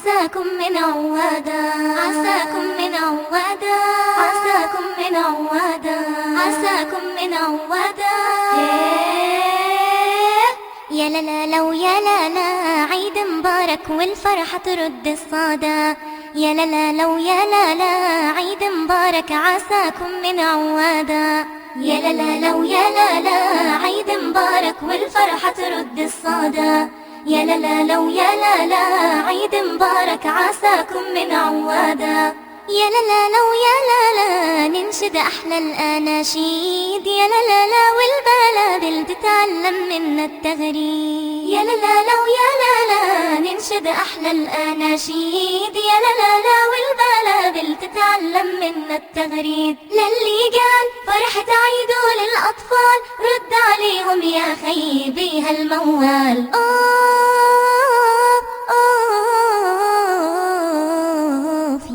عساكم من عوادا، عساكم من عوادا، عساكم من عوادا، عساكم من عوادا. يا لا لا لو يا لا لا، عيد مبارك والفرحة ترد الصدى. يا لا لا لو يا لا لا، عيد مبارك عساكم من عوادا. يا لا لا لو يا لا لا، عيد مبارك والفرحة ترد الصدى. يا لا لا لو يا لا لا، عيد مبارك عساكم من عوادا. يا لا لا لو يا لا لا، ننشد أحلى الأناشيد. يا لا لا لا والبلابل تتعلم منا التغريد. يا لا لا لو يا لا لا، ننشد أحلى الأناشيد. يا لا لا لا والبلابل تتعلم منا التغريد. للي قال فرحة عيدوا للأطفال، رد عليهم يا خيبي هالموال.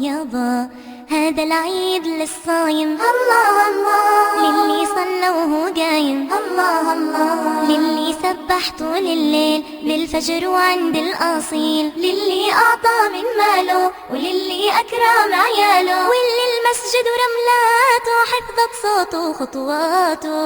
يابا هذا العيد للصايم، الله الله، للي صلى وهو قايم، الله الله، للي سبح طول الليل بالفجر وعند الأصيل، للي أعطى من ماله وللي أكرم عياله، واللي المسجد ورملاته حفظت صوته وخطواته.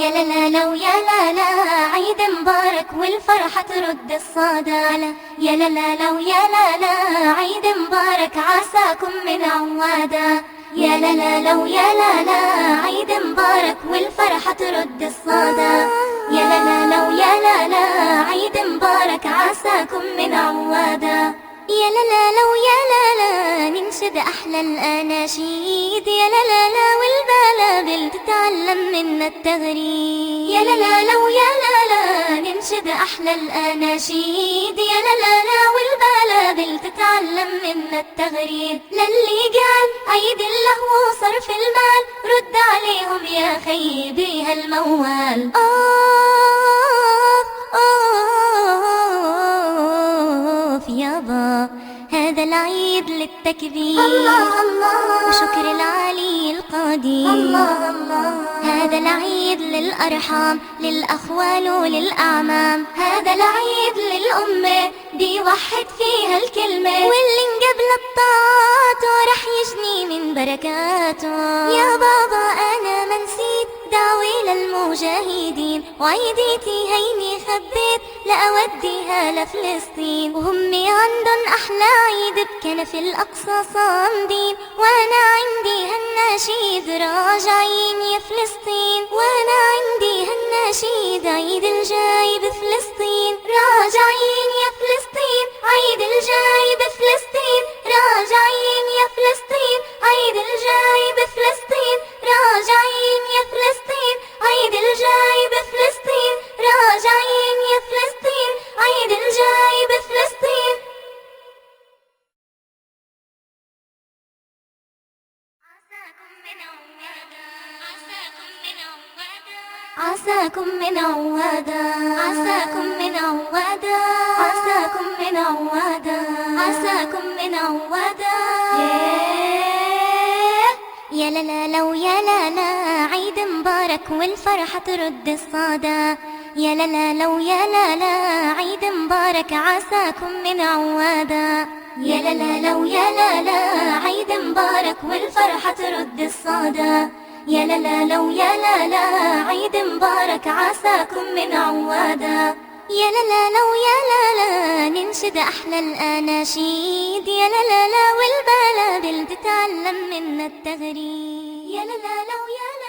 يا لا لا لو يا لا لا، عيد مبارك والفرحة ترد الصدى. يا لا لا لو يا لا لا، عيد مبارك عساكم من عوادا. يا لا لا لو يا لا لا، عيد مبارك والفرحة ترد الصدى. يا لا لا لو يا لا لا، عيد مبارك عساكم من عوادا. يا لا لا لو يا لا لا، ننشد أحلى الأناشيد. يا لا لا لا والبلابل تتعلم منا التغريد. يا لا لا لو يا لا لا، ننشد أحلى الأناشيد. يا لا لا لا والبلابل تتعلم منا التغريد. للي قال عيد اللهو وصرف المال، رد عليهم يا خيبي هالموال. يابا هذا العيد للتكبير، الله الله، وشكر العلي القدير، الله الله. هذا العيد للأرحام، للأخوال وللأعمام. هذا العيد للأمة بيوحد فيها الكلمة، واللي انقبل بطاعته رح يجني من بركاته. يا بابا أنا ما نسيت دعوي للمجاهدين، وعيديتي هيني خبيت لأوديها لفلسطين. وهمي عندن أحلى عيد بكنف الأقصى صامدين، وأنا عندي هالنشيد راجعين يا فلسطين. وأنا عندي هالنشيد عيد الجاي بفلسطين، راجعين يا فلسطين، عيد الجاي بفلسطين، راجعين يا فلسطين، عيد الجاي بفلسطين، راجعين يا فلسطين، عيد الجاي بفلسطين، راجعين يا فلسطين، عيد الجاي بفلسطين. عساكم من عوادا، عساكم من عوادا، عساكم من عوادا، عساكم من عوادا. يا لا لا لو يا لا لا، عيد مبارك والفرحة ترد الصدى. يا لا لا لو يا لا لا، عيد مبارك عساكم من عوادا. يا لا لا لو يا لا لا، عيد مبارك والفرحة ترد الصدى. يا لا لا لو يا لا لا، عيد مبارك عساكم من عوادا. يا لا لا لو يا لا لا، ننشد أحلى الأناشيد. يا لا لا لا والبلابل تتعلم منا التغريد. يا لا لا لو يا لا